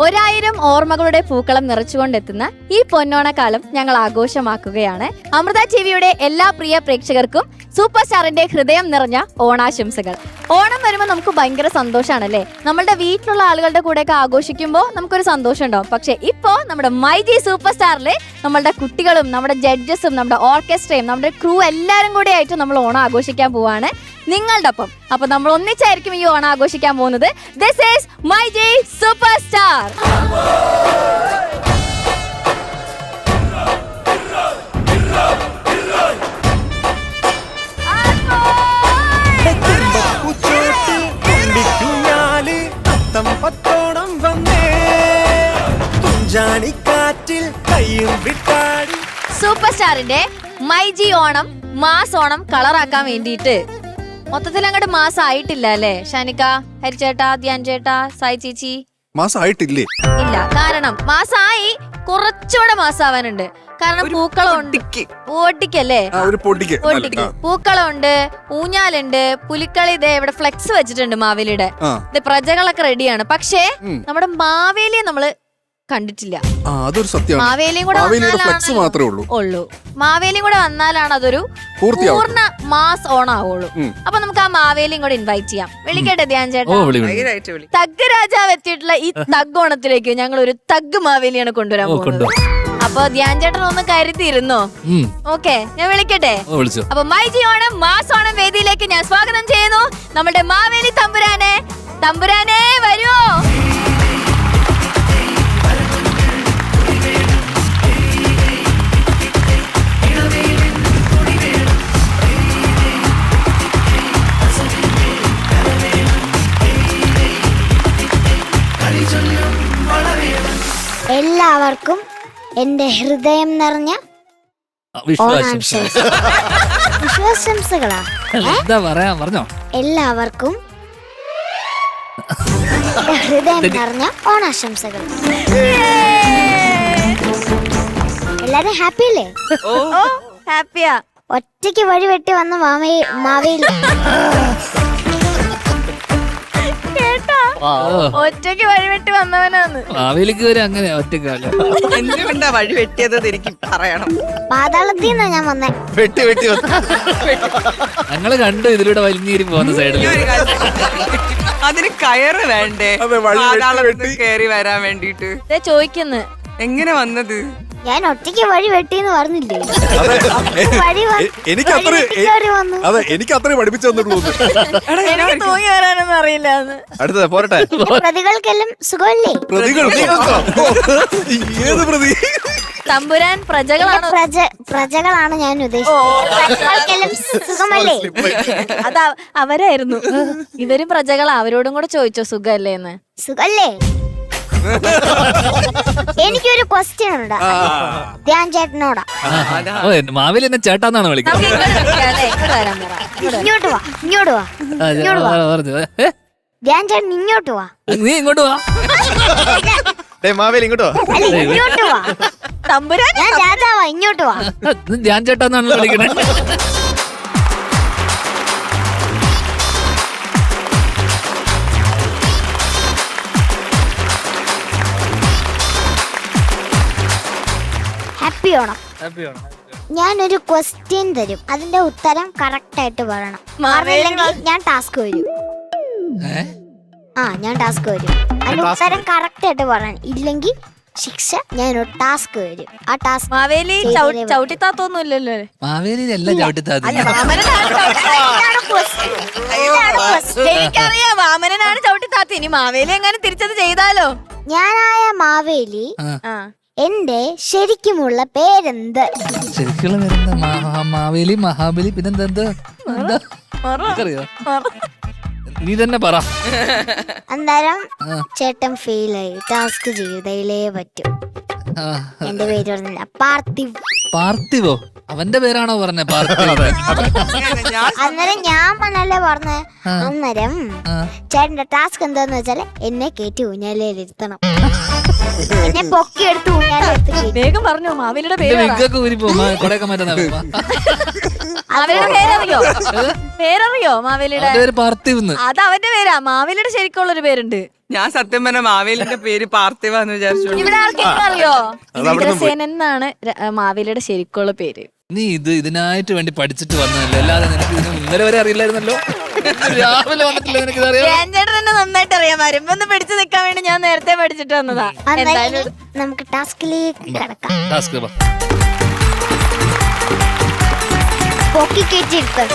1000 ഓർമ്മകളുടെ പൂക്കളം നിറച്ചുകൊണ്ടെത്തുന്ന ഈ പൊന്നോണക്കാലം ഞങ്ങൾ ആഘോഷമാക്കുകയാണ്. അമൃത ടിവിയുടെ എല്ലാ പ്രിയ പ്രേക്ഷകർക്കും സൂപ്പർ സ്റ്റാറിന്റെ ഹൃദയം നിറഞ്ഞ ഓണാശംസകൾ. ഓണം വരുമ്പോൾ നമുക്ക് ഭയങ്കര സന്തോഷമാണല്ലേ. നമ്മളുടെ വീട്ടിലുള്ള ആളുകളുടെ കൂടെയൊക്കെ ആഘോഷിക്കുമ്പോൾ നമുക്കൊരു സന്തോഷം ഉണ്ടാവും. പക്ഷെ ഇപ്പോ നമ്മുടെ മൈജി സൂപ്പർ സ്റ്റാറിലെ നമ്മളുടെ കുട്ടികളും നമ്മുടെ ജഡ്ജസും നമ്മുടെ ഓർക്കസ്ട്രയും നമ്മുടെ ക്രൂ എല്ലാവരും കൂടെ ആയിട്ട് നമ്മൾ ഓണം ആഘോഷിക്കാൻ പോവാണ് നിങ്ങളുടെ ഒപ്പം. അപ്പൊ നമ്മൾ ഒന്നിച്ചായിരിക്കും ഈ ഓണം ആഘോഷിക്കാൻ പോകുന്നത്. This is myG super star. Super സ്റ്റാറിന്റെ മൈജി ഓണം മാസ് ഓണം കളറാക്കാൻ വേണ്ടിയിട്ട് മൊത്തത്തിൽ അങ്ങോട്ട് മാസം ആയിട്ടില്ല അല്ലേ ഷാനിക്ക, ഹരിച്ചേട്ടാ, ധ്യാൻ ചേട്ടാ, സായി ചേച്ചി? മാസമായിട്ടില്ലേ? ഇല്ല, കാരണം മാസമായി, കുറച്ചുകൂടെ മാസാവാനുണ്ട്. കാരണം പൂക്കളമുണ്ട്, ഓട്ടിക്കല്ലേ, പൂക്കളമുണ്ട്, ഊഞ്ഞാലുണ്ട്, പുലിക്കളി. ഇതേ ഇവിടെ ഫ്ലെക്സ് വെച്ചിട്ടുണ്ട് മാവേലിയുടെ. ഇത് പ്രജകളൊക്കെ റെഡിയാണ്. പക്ഷേ നമ്മുടെ മാവേലിയെ നമ്മള് കണ്ടിട്ടില്ല. മാവേലിയും കൂടെ ഉള്ളൂ. മാവേലിയും കൂടെ വന്നാലാണ് അതൊരു പൂർണ്ണ മാസ് ഓണാവുള്ളൂ. അപ്പൊ നമുക്ക് ആ മാവേലിയും കൂടെ ഇൻവൈറ്റ് ചെയ്യാം. വിളിക്കട്ടെ ധ്യാൻ ചേട്ടാ? തഗ് രാജാവ് എത്തിയിട്ടുള്ള ഈ തഗ് ഓണത്തിലേക്ക് ഞങ്ങൾ ഒരു തഗ് മാവേലിയാണ് കൊണ്ടുവരാൻ പോകുന്നത്. അപ്പൊ ധ്യാൻ ചേട്ടൻ ഒന്ന് കരുതിയിരുന്നോ? ഓക്കെ, ഞാൻ വിളിക്കട്ടെ? അപ്പൊ മൈജി ഓണം മാസ് ഓണം വേദിയിലേക്ക് ഞാൻ സ്വാഗതം ചെയ്യുന്നു നമ്മുടെ മാവേലി തമ്പുരാനെ. തമ്പുരാനെ വരുമോ? എല്ലാവർക്കും എന്റെ ഹൃദയം നിറഞ്ഞ വിശ്വാസംസകളാ. എല്ലാവർക്കും ഹൃദയം നിറഞ്ഞ ഓണാശംസകൾ. എല്ലാരും ഹാപ്പി അല്ലേ? ഹാപ്പിയാ. ഒറ്റയ്ക്ക് വഴി വെട്ടി വന്ന മാവേലി ഒറ്റയ്ക്ക് വഴിവെട്ടി വന്നവനാന്ന്. മാവേലിക്ക് വരെ അങ്ങനെ ഒറ്റക്കാല എന്തുകൊണ്ടാ വഴി വെട്ടിയത് എനിക്ക് പറയണം. പാതാളത്തിൽ നിന്നാ ഞാൻ വന്നേ. വെട്ടി വെട്ടി ഞങ്ങള് കണ്ടു ഇതിലൂടെ വലിഞ്ഞീരി പോകുന്ന സൈഡിൽ. അതിന് കയറ് വേണ്ടേ കയറി വരാൻ വേണ്ടിട്ട്? ചോദിക്കുന്നു എങ്ങനെ വന്നത്? ഞാൻ ഒറ്റയ്ക്ക് വഴി വെട്ടിന്ന് പറഞ്ഞില്ലേ? എനിക്ക് അത്രയും പഠിപ്പിച്ചു തന്നിട്ടുള്ളൂ. തൂങ്ങി വരാനൊന്നും അറിയില്ല. അടുത്തത് പോരട്ടെ. പ്രതികൾക്കെല്ലാം സുഖമല്ലേ? ഏത് പ്രതി? തമ്പുരാൻ പ്രജകളാണ്. പ്രജകളാണ് ഞാൻ ഉദ്ദേശിച്ചത്. സുഖമല്ലേ? അത് അവരായിരുന്നു. ഇവരും പ്രജകളാ. അവരോടും കൂടെ ചോദിച്ചോ സുഖല്ലേന്ന്? സുഖല്ലേ? എനിക്കൊരു ക്വസ്റ്റ്യൻ ഉണ്ട് ധ്യാൻ ചേട്ടനോടാ. മാവേലി എന്നെ ചേട്ടാന്നാണ് വിളിക്കുന്നത്. ഇങ്ങോട്ട് വാ, ഇങ്ങോട്ട് വാ, ഇങ്ങോട്ട് വാ. ധ്യാൻ ചേട്ടൻ ഇങ്ങോട്ട് വാ. നീ ഇങ്ങോട്ട് വാ. മാവേലി ഇങ്ങോട്ട് വാ. ഇങ്ങോട്ട് വാ. തമ്പുരാൻ ഞാൻ രാജാവാ, ഇങ്ങോട്ട് വാ. ധ്യാൻ ചേട്ടാന്നാണ് വിളിക്കുന്നത്. ഹാപ്പി ഓണം. ഞാനൊരു ക്വസ്റ്റ്യൻ തരും, അതിന്റെ ഉത്തരം കറക്റ്റ് ആയിട്ട് പറയണം. മാറില്ലെങ്കിൽ ഞാൻ ടാസ്ക് വരും. ഞാൻ ടാസ്ക് വരും. അതിന്റെ ഉത്തരം കറക്റ്റ് ആയിട്ട് പറയണം. ഇല്ലെങ്കിൽ ശിക്ഷ ഞാനൊരു ടാസ്ക് വരും. ആ ടാസ്ക് മാവേലി ചവിട്ടിത്താത്തൊന്നും ഇല്ലല്ലോ. മാവേലി എല്ലാം ചവിട്ടിത്താത്ത. എനിക്കറിയാം വാമനനാണ് ചവിട്ടിത്താത്ത. ഇനി മാവേലി എങ്ങനെ തിരിച്ചത് ചെയ്താലോ? ഞാനായ മാവേലി എന്റെ ശരിക്കുമുള്ള പേരെന്ത്? ശരിക്കുള്ള പേരെന്താ? മാവേലി, മഹാബലി, പിന്നെന്താ? അറിയോ? നീ തന്നെ പറ. അന്നേരം ചേട്ടൻ ഫെയിലായി. ടാസ്ക് ചെയ്തേ പറ്റും. എന്റെ പേര് പറഞ്ഞില്ല. പാർത്ഥിവ്. പാർത്ഥിവോ? അവന്റെ പേരാണോ പറഞ്ഞ? അന്നേരം ഞാൻ പറഞ്ഞല്ലേ പറഞ്ഞ. അന്നേരം ചേട്ടന്റെ ടാസ്ക് എന്താന്ന് വെച്ചാല് എന്നെ കയറ്റി ഊഞ്ഞാലിരുത്തണം. എന്നെ പൊക്കി എടുത്ത് ഊഞ്ഞാലിരുത്തി. വേഗം പറഞ്ഞോ മാവേലിയുടെ പേര്. കൊടയൊക്കെ മാറ്റാ. മാവേലിയുടെ പേരറിയോ? പേരറിയോ മാവേലിയുടെ? അവന്റെ പേര് പാർത്ഥിവെന്ന്. അത് അവന്റെ പേരാ. മാവേലിയുടെ ശരിക്കുള്ളൊരു പേരുണ്ട്. ഞാൻ സത്യം പറഞ്ഞ മാവേലിന്റെ പേര് പാർത്ഥിവാന്ന് വിചാരിച്ചു. ഇവിടെ ആർക്കെങ്കിലും അറിയോ? ഇന്ദ്രസേനൻ എന്നാണ് മാവേലിയുടെ ശരിക്കുള്ള പേര്. നീ ഇതിനായിട്ട് വേണ്ടി പഠിച്ചിട്ട് വന്നതല്ലേ, അല്ലാതെ നിനക്ക് ഇതിന് ഇന്നലെ വരെ അറിയില്ലായിരുന്നല്ലോ. രാവിലെ വന്നിട്ടില്ല നിനക്ക് അറിയാം. ചേട്ടൻ തന്നെ നന്നായിട്ട് അറിയാം. വരുമ്പൊന്ന് പിടിച്ചു നിക്കാൻ വേണ്ടി ഞാൻ നേരത്തെ പഠിച്ചിട്ട് വന്നതാ. എന്തായാലും നമുക്ക് ടാസ്കിലേക്ക് കടക്കാം. ടാസ്ക് വാ. പൊക്കി കയറ്റിയെടുത്ത്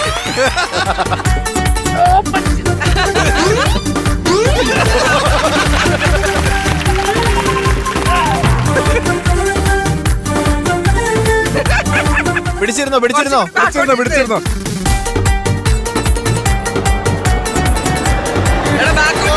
പിടിച്ചിരുന്നോ എടാ, back പോ.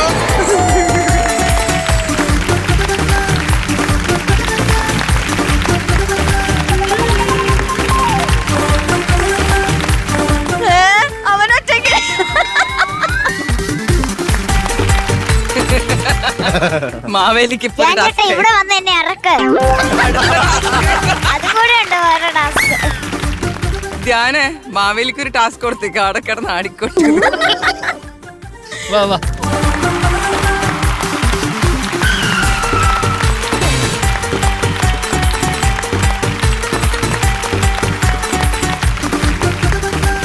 അവനൊറ്റയ്ക്ക് മാവേലിക്ക് ഇപ്പൊ ഒരു ഞാൻ ചേട്ടാ task. ഇവിടെ വന്ന് എന്നെ ഇറക്ക്. അതുകൂടെ ഉണ്ട് വേറെ ടാസ്ക്. ധ്യാനെ മാവേലിക്ക് ഒരു ടാസ്ക് കൊടുത്തേക്ക് അവിടെ കിടന്ന് ആടിക്കോട്ടെ. വാ വാ.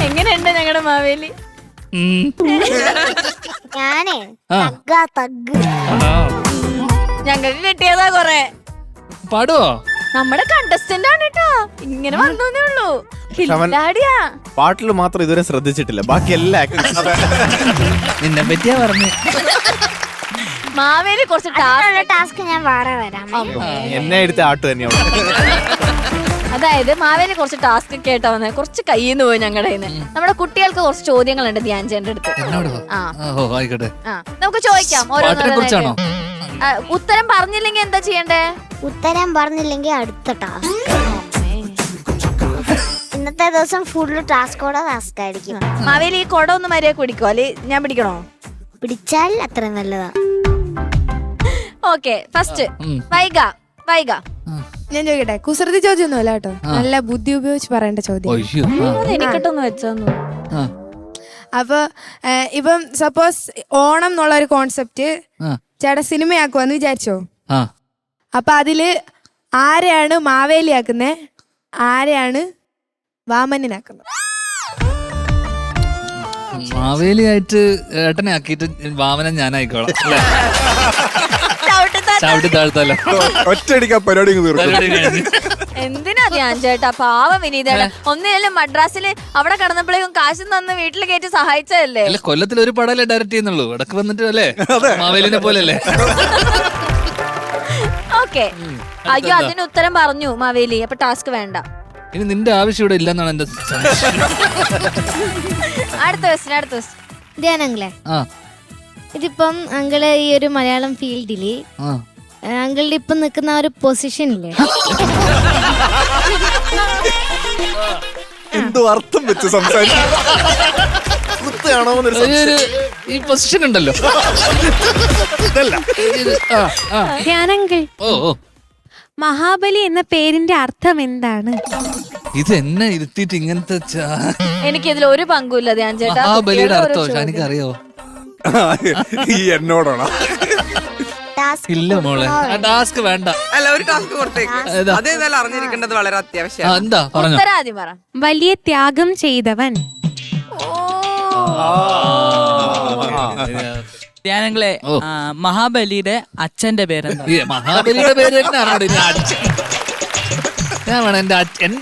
എങ്ങനെയുണ്ട് ഞങ്ങളുടെ മാവേലി? ഉം. ഞാനേ ആ. തഗ് ഞങ്ങൾക്ക് കിട്ടിയതാ കൊറേ. പാടുവോ? നമ്മുടെ കണ്ടസ്റ്റന്റ് ആണ് കേട്ടോ. ഇങ്ങനെ വന്നേ ഉള്ളൂ. അവൻ- കില്ലാടിയാ. പാട്ടിൽ മാത്രം ഇതുവരെ ശ്രദ്ധിച്ചിട്ടില്ല, ബാക്കി എല്ലാ നിന്നെ പറ്റിയാ പറഞ്ഞു. മാവേലി കുറച്ച് ടാസ്ക് ഞാൻ വേറെ വരാം. എന്നെ എടുത്ത ആട്ട് തന്നെയാണ്. അതായത് മാവേലി കുറച്ച് ടാസ്ക് കേട്ടാ വന്നെ. കുറച്ച് കയ്യിന്ന് പോയി ഞങ്ങളുടെ കയ്യിന്ന്. നമ്മുടെ കുട്ടികൾക്ക് കുറച്ച് ചോദ്യങ്ങളുണ്ട് ധ്യാൻ ചേട്ടന്റെ അടുത്ത്. എന്നോട് ആ ഓ ആയിക്കോട്ടെ. ആ നമുക്ക് ചോദിക്കാം. പാട്ടിനെ കുറിച്ചാണോ? ഉത്തരം പറഞ്ഞില്ലെങ്കിൽ എന്താ ചെയ്യണ്ടേ? ഉത്തരം പറഞ്ഞില്ലെങ്കിൽ അടുത്ത ടാസ്ക്. ഇന്നത്തെ ദിവസം ഫുള്ള് ടാസ്കോടെ ടാസ്ക് ആയിരിക്കും. മാവേലി ഈ കൊട ഒന്ന് മര്യാദ കുടിക്കോ, അല്ലെ ഞാൻ പിടിക്കണോ? പിടിച്ചാൽ അത്ര നല്ലതാ. ഓക്കെ, ഫസ്റ്റ് ഉം. വൈഗ. ഞാൻ ചോദിക്കട്ടെ, കുസൃതി ചോദ്യം ഒന്നുമല്ല കേട്ടോ, നല്ല ബുദ്ധി ഉപയോഗിച്ച് പറയേണ്ട ചോദ്യം. ഒയ്യോ. അത് എനിക്കിട്ടൊന്ന് വെച്ചോന്നു. ആ. അപ്പൊ ഇപ്പം സപ്പോസ് ഓണം എന്നുള്ള ഒരു കോൺസെപ്റ്റ് ആ. ചേട്ടാ സിനിമയാക്കുവാന്ന് വിചാരിച്ചോ. ആ. അപ്പൊ അതില് ആരെയാണ് മാവേലിയാക്കുന്നേ, ആരെയാണ് വാമനനാക്കുന്നത്? മാവേലിയായിട്ട് ഏട്ടനെ ആക്കിയിട്ട് വാമനൻ ഞാനായിക്കോളാം അല്ലേ? ചവിട്ടി താഴ്ത്താലോ. ഒറ്റയടിക്കാ പരിപാടി അങ്ങ് തീർക്കും. പരിപാടി കഴിഞ്ഞ്. എന്തിനാ ധ്യാൻ ചേട്ടാ, പാവം വിനീതേട്ടാ. ഒന്നിനും മദ്രാസില് അവിടെ കടന്നപ്പോഴേക്കും കാശ് തന്ന് വീട്ടിൽ കയറ്റി സഹായിച്ചതല്ലേ. അല്ല, കൊല്ലത്തിൽ ഒരു പടമല്ലേ ഡയറക്റ്റ് ചെയ്യുന്നുള്ളൂ. ഇടക്ക് വന്നിട്ട് അല്ലേ മാവേലിനെ പോലെ അല്ലേ? ഓക്കെ. അയ്യോ, അതിന് ഉത്തരം പറഞ്ഞു മാവേലി. അപ്പൊ ടാസ്ക് വേണ്ട. ഇനി നിന്റെ ആവശ്യം ഇവിടെ ഇല്ലെന്നാണ് എന്റെ സംശയം. അടുത്ത ക്വസ്റ്റ്യൻ. ധ്യാനങ്ങളെ, ആ. ഇതിപ്പം അങ്കിള് ഈ ഒരു മലയാളം ഫീൽഡില് ആ. അങ്കിളുടെ ഇപ്പം നിൽക്കുന്ന ഒരു പൊസിഷനില്ലേ, എന്തോ അർത്ഥം വെച്ച് സംസാരിക്കും. ഈ പൊസിഷൻ ഉണ്ടല്ലോ. ഇതല്ല. ധ്യാനങ്കിൾ, ഓ ഓ, മഹാബലി എന്ന പേരിന്റെ അർത്ഥം എന്താണ്? ഇത് എന്നെ ഇരുത്തിയിട്ട് ഇങ്ങനത്തെ എനിക്കിതിൽ ഒരു പങ്കുമില്ല ധ്യാൻ ചേട്ടാ. മഹാബലിയുടെ അർത്ഥം എനിക്ക് അറിയാവോ? ഈ എന്നോടാണോ? ഇല്ല മോളെ, ആ ടാസ്ക് വേണ്ട. അല്ല, ഒരു ടാസ്ക് കൊടുത്തേക്ക്. ഏതാ? അതേതായാലും അറിഞ്ഞിരിക്കേണ്ടത് വളരെ ആ, അത്യാവശ്യമാണ്. എന്താ പറഞ്ഞോ? ഉത്തരം ആദ്യം പറ. വലിയ ത്യാഗം ചെയ്തവൻ. ധ്യാനങ്ങളെ, ഓ. മഹാബലിയുടെ അച്ഛന്റെ പേരെന്താ? ഈ മഹാബലിയുടെ പേര് തന്നെയാണോ? ഞാൻ വേണം എന്റെ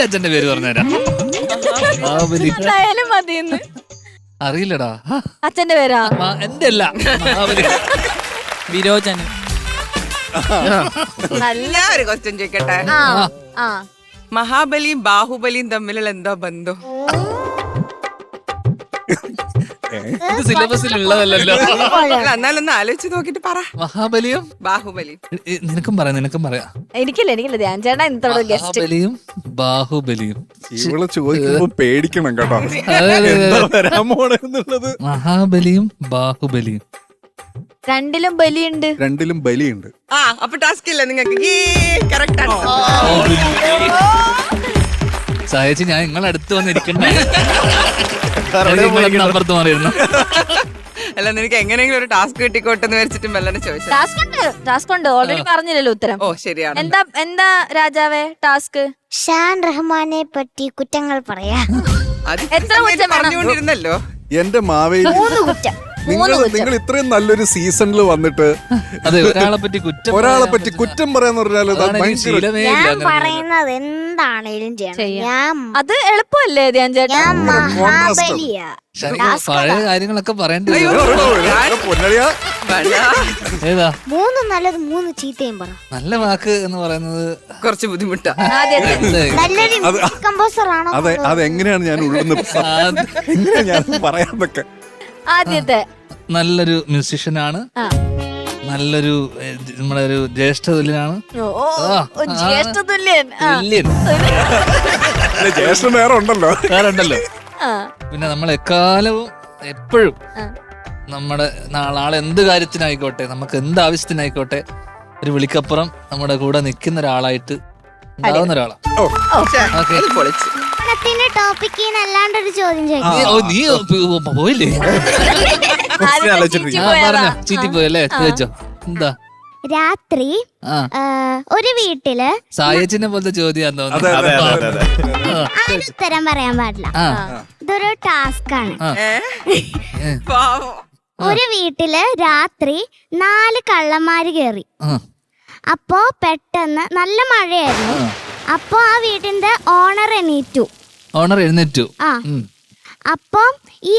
അച്ഛന്റെ പേര് പറഞ്ഞുതരാം. മഹാബലി എന്തായാലും മതിയെന്ന്. അറിയില്ലടാ. അച്ഛന്റെ പേരാ? എന്റെ അല്ല, മഹാബലി. വിരോചനം. നല്ല. ഞാൻ ഒരു ക്വസ്റ്റ്യൻ ചോദിക്കട്ടെ. ആ. മഹാബലിയും ബാഹുബലിയും തമ്മിലുള്ള എന്താ ബന്ധം? ഇത് സിലബസിൽ ഉള്ളതല്ലോ. എന്നാലൊന്ന് ആലോചിച്ച് നോക്കിട്ട് പറ. മഹാബലിയും ബാഹുബലി. നിനക്കും പറയാം. എനിക്കില്ല ധ്യാൻ ചേട്ടാ ഇന്നത്തെ ഗസ്റ്റ്. മഹാബലിയും ബാഹുബലിയും. ഇവള് ചോദിക്കുമ്പോ പേടിക്കണം കേട്ടോ. അതെ, അതെ, അതെ. എന്താ വരാൻ പോണെന്നുള്ളത്. മഹാബലിയും ബാഹുബലിയും. രണ്ടിലും ബലിയുണ്ട്. രണ്ടിലും ബലിയുണ്ട്. അപ്പൊ ടാസ്ക് ഇല്ല നിങ്ങൾക്ക്. കറക്റ്റ് ആണ്. സഹായിച്ച് ഞാൻ നിങ്ങളെ അടുത്ത് വന്നിരിക്കണ്ടേ അപ്പുറത്ത് മാറിയിരുന്നു. അല്ല നിനക്ക് എങ്ങനെയെങ്കിലും ഒരു ടാസ്ക് കിട്ടിക്കോട്ടെ എന്ന് വെച്ചിട്ട് മെല്ലനെ ചോദിച്ചു. ടാസ്ക് ഉണ്ട് ഓൾറെഡി പറഞ്ഞില്ലല്ലോ ഉത്തരം. ഓ ശരിയാണ്. എന്താ രാജാവേ ടാസ്ക്? ഷാൻ റഹ്മാനെ പറ്റി കുറ്റങ്ങൾ പറയാ. അത് എത്ര കുറ്റം വേണം? പറഞ്ഞുകൊണ്ടിരുന്നല്ലോ. എന്റെ മാവേലി 3 കുറ്റം. നിങ്ങൾ ഇത്രയും നല്ലൊരു സീസണിൽ വന്നിട്ട് അതെ, ഒരാളെ പറ്റി കുറ്റം പറയാന്ന് പറഞ്ഞാൽ അത് ഭയങ്കര ശീലമേ ഇല്ല ഞാൻ അങ്ങനെ. പറയുന്നത് എന്താണേലും ചെയ്യണം. ഞാൻ അത് എളുപ്പമല്ലേ ധ്യാൻ ചേട്ടാ? ഞാൻ മഹാബലിയാ. പഴയ കാര്യങ്ങളൊക്കെ പറയേണ്ടി അയ്യോ, വരും. പൊന്നടിയാ. വേണ്ട. ഏതാ 3 നല്ലത് 3 ചീത്തയും പറ. നല്ല വാക്ക് എന്ന് പറയുന്നത്? കുറച്ച് ബുദ്ധിമുട്ടാ. ആദ്യത്തെ എന്ത്? നല്ലൊരു മ്യൂസിക് കമ്പോസർ ആണോ? അതെങ്ങനെയാണ് ഞാൻ എങ്ങനെയാ ഞാൻ പറയാന്നൊക്കെ. ആദ്യത്തെ നല്ലൊരു മ്യൂസിഷ്യൻ ആണ്, ആ. നല്ലൊരു നമ്മുടെ ഒരു ജ്യേഷ്ഠ തുല്യനാണ്. ജ്യേഷ്ഠ തുല്യൻ. ആ. തുല്യൻ ജ്യേഷ്ഠൻ വേറെ ഉണ്ടല്ലോ. വേറെ ഉണ്ടല്ലോ. ആ. പിന്നെ നമ്മൾ എക്കാലവും എപ്പോഴും ആ. നമ്മുടെ നാളെ എന്ത് കാര്യത്തിനായിക്കോട്ടെ, നമുക്ക് എന്ത് ആവശ്യത്തിനായിക്കോട്ടെ, ഒരു വിളിക്കപ്പുറം നമ്മുടെ കൂടെ നിൽക്കുന്ന ഒരാളായിട്ട് ഉണ്ടാവുന്ന ഒരാളാ. ഓക്കെ. ഇത് പൊളിച്ച്. ഓണത്തിന്റെ ടോപ്പിക്കിൽ അല്ലാണ്ടൊരു ചോദ്യം ചോദിക്കും. നീ പോയില്ലേ? ആദ്യത്തെ ചീറ്റി പോയതാ. പറഞ്ഞോ, ചീറ്റി പോയല്ലേ? ചോദിച്ചോ. എന്താ? രാത്രി ആ, ഒരു വീട്ടില് സായച്ചിനെ പോലത്തെ ചോദ്യം തോന്നുന്നു. ആരും ഉത്തരം പറയാൻ പാടില്ല. ആ, ഇതൊരു ടാസ്ക് ആണ്. പാവം. ഒരു വീട്ടില് രാത്രി 4 കള്ളന്മാര് കേറി. ആ, അപ്പോ പെട്ടെന്ന് നല്ല മഴയായിരുന്നു. അപ്പോ ആ വീടിന്റെ ഓണർ എണീറ്റു. ഓണർ എഴുന്നേറ്റു. ആ ഉം, അപ്പൊ ഈ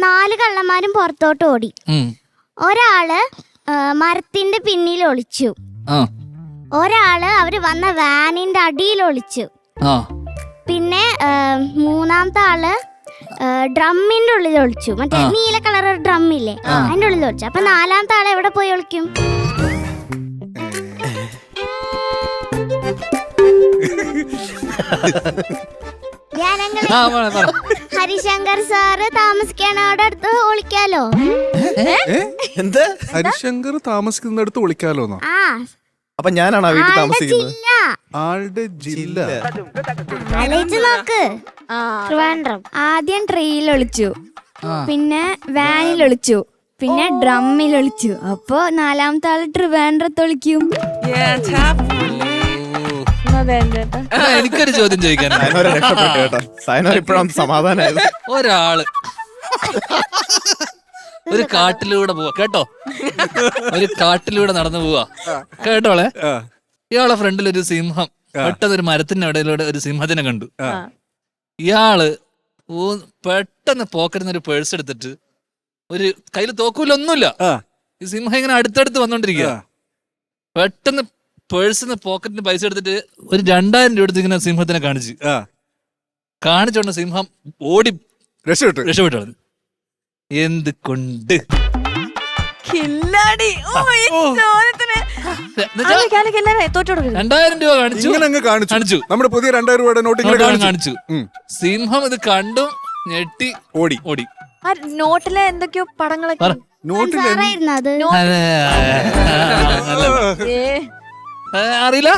4 കള്ളന്മാരും പുറത്തോട്ട് ഓടി. ഉം, ഒരാള് മരത്തിന്റെ പിന്നിൽ ഒളിച്ചു. ആ, ഒരാള് അവര് വന്ന വാനിന്റെ അടിയിൽ ഒളിച്ചു. ആ, പിന്നെ 3-ാമത്തെ ആള് ഡ്രമ്മിന്റെ ഉള്ളിൽ ഒളിച്ചു. മറ്റേ നീല കളർ ഡ്രം ഇല്ലേ, അതിന്റെ ഉള്ളിൽ ഒളിച്ചു. അപ്പൊ 4-ാമത്തെ ആള് എവിടെ പോയി ഒളിക്കും? ഞാനങ്ങനെ ആ, പറ. ഹരിശങ്കർ സാറ് താമസിക്കണ അവിടെ അടുത്ത് ഒളിക്കാലോ. എന്ത്? ഹരിശങ്കർ താമസിക്കുന്നിടത്ത് വിളിക്കാലോന്നോ? ആ അപ്പൊ ഞാനാണ് ആ വീട്ടിൽ ആളുടെ താമസിക്കുന്നത്? ജില്ല ആളുടെ ജില്ല. ആലോചിച്ച് നോക്ക്. ആ. ട്രിവാൻഡ്രം. ആദ്യം ട്രെയിൽ ഒളിച്ചു, ആ. പിന്നെ വാനിൽ ഒളിച്ചു, പിന്നെ ഡ്രമ്മിൽ ഒളിച്ചു. അപ്പൊ 4-ാമത്തെ ആള് ട്രിവാൻഡ്രത്ത് ഒളിക്കും. അതെ ചേട്ടാ. എന്നാ എനിക്കൊരു ചോദ്യം ചോദിക്കാനുണ്ട്. സൈനോരെ രക്ഷപ്പെട്ടു കേട്ടോ. സൈനോർ ഇപ്പോഴാണ് സമാധാനമായത്. ഒരാള് ഒരു കാട്ടിലൂടെ പോവാ കേട്ടോ, ഒരു കാട്ടിലൂടെ നടന്നു പോവാ കേട്ടോളെ. ഇയാളെ ഫ്രണ്ടിൽ ഒരു സിംഹം, പെട്ടെന്ന് ഒരു മരത്തിന്റെ ഇടയിലൂടെ ഒരു സിംഹത്തിനെ കണ്ടു. ഇയാള് പെട്ടെന്ന് പോക്കറ്റിന്ന് ഒരു പേഴ്സ് എടുത്തിട്ട്, ഒരു കയ്യിൽ തോക്കൂലൊന്നുമില്ല, ഈ സിംഹം ഇങ്ങനെ അടുത്തടുത്ത് വന്നോണ്ടിരിക്കുക. പെട്ടെന്ന് പേഴ്സിന്ന് പോക്കറ്റിന് പൈസ എടുത്തിട്ട് ഒരു 2000 രൂപ എടുത്ത് ഇങ്ങനെ സിംഹത്തിനെ കാണിച്ചോണ്ട് സിംഹം ഓടി രക്ഷപ്പെട്ടു. എന്ത് കൊണ്ട്? കില്ലാടി. ഓ, ഈ ചോദ്യത്തിന് തോറ്റു കൊടുക്കരുത്. 2000 രൂപ കാണിച്ചു. ഇങ്ങനെ അങ്ങ് കാണിച്ചു. നമ്മുടെ പുതിയ 2000 രൂപയുടെ നോട്ട് ഇങ്ങനെ കാണിച്ചു. സിംഹം ഇത് കണ്ടും ഞെട്ടി ഓടി. ആ നോട്ടിലെ എന്തൊക്കെയോ പടങ്ങളൊക്കെ. നോട്ടിൽ സാറായിരുന്നു അത്. ഏ, അറിയില്ല,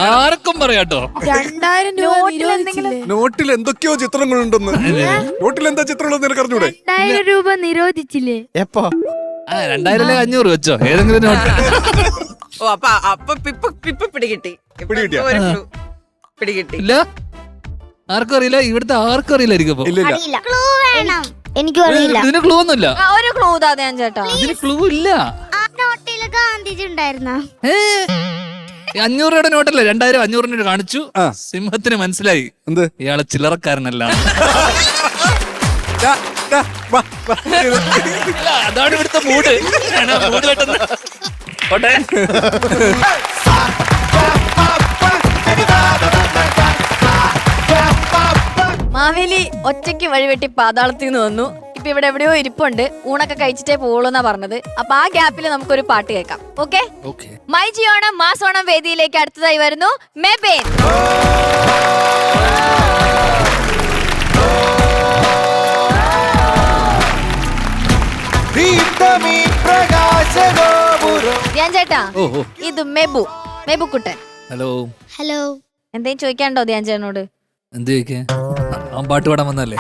ആർക്കും പറയാട്ടോ. 2000 രൂപ നിരോധിച്ചില്ലേ? നോട്ടിൽ എന്തൊക്കെയോ ചിത്രങ്ങളുണ്ടെന്ന്. നോട്ടിൽ എന്താ ചിത്രമുള്ളത് നിനക്ക് അറിഞ്ഞൂടെ? 2000 രൂപ നിരോധിച്ചില്ലേ? എപ്പോ? 2000 500 വെച്ചോ, ഏതെങ്കിലും നോട്ട്. ഓ അപ്പൊ പിപ്പ പിടികിട്ടി. പിടികിട്ടിയോ? ഒരു clue പിടികിട്ടി. ഇല്ല, ആർക്കും അറിയില്ല. ഇവിടുത്തെ ആർക്കും അറിയില്ലായിരിക്കും. അപ്പൊ ഇല്ലില്ല. അറിയില്ല. ക്ലൂ വേണം. എനിക്കും അറിയില്ല. ഇതിന് ക്ലൂ ഒന്നുമില്ല. ആ, ഒരു ക്ലൂ താ ധ്യാൻ ചേട്ടാ. ഇതിന് ക്ലൂ ഇല്ല. ആ നോട്ടില് ഗാന്ധിജി ഉണ്ടായിരുന്ന? 500 രൂപയുടെ നോട്ടല്ലേ? 2000 500 കാണിച്ചു. സിംഹത്തിന് മനസ്സിലായി എന്ത്? ഇയാളെ ചില്ലറക്കാരനല്ല. അതാണ് ഇവിടുത്തെ മൂഡ്. പെട്ടെന്ന് ഓട്ടെ. മാവേലി ഒറ്റയ്ക്ക് വഴിവെട്ടി പാതാളത്തിൽ നിന്ന് വന്നു. ഇപ്പൊ ഇവിടെ എവിടെയോ ഇരിപ്പുണ്ട്. ഊണൊക്കെ കഴിച്ചിട്ടേ പോകുള്ളൂന്നാ പറഞ്ഞത്. അപ്പൊ ആ ഗ്യാപ്പിൽ നമുക്കൊരു പാട്ട് കേൾക്കാം. ഓക്കെ? മൈ ജിയോണം മാസോണം വേദിയിലേക്ക് അടുത്തതായി വരുന്നു മെബേൻ. ധ്യാൻ ചേട്ടാ, ഇത് മെബു കുട്ടൻ. ഹലോ. ഹലോ. എന്തേലും ചോദിക്കാണ്ടോ ധ്യാൻ ചേട്ടനോട്? എന്ത് ചോദിക്കാൻ? അവൻ പാട്ട് പാടാൻ വന്നല്ലേ?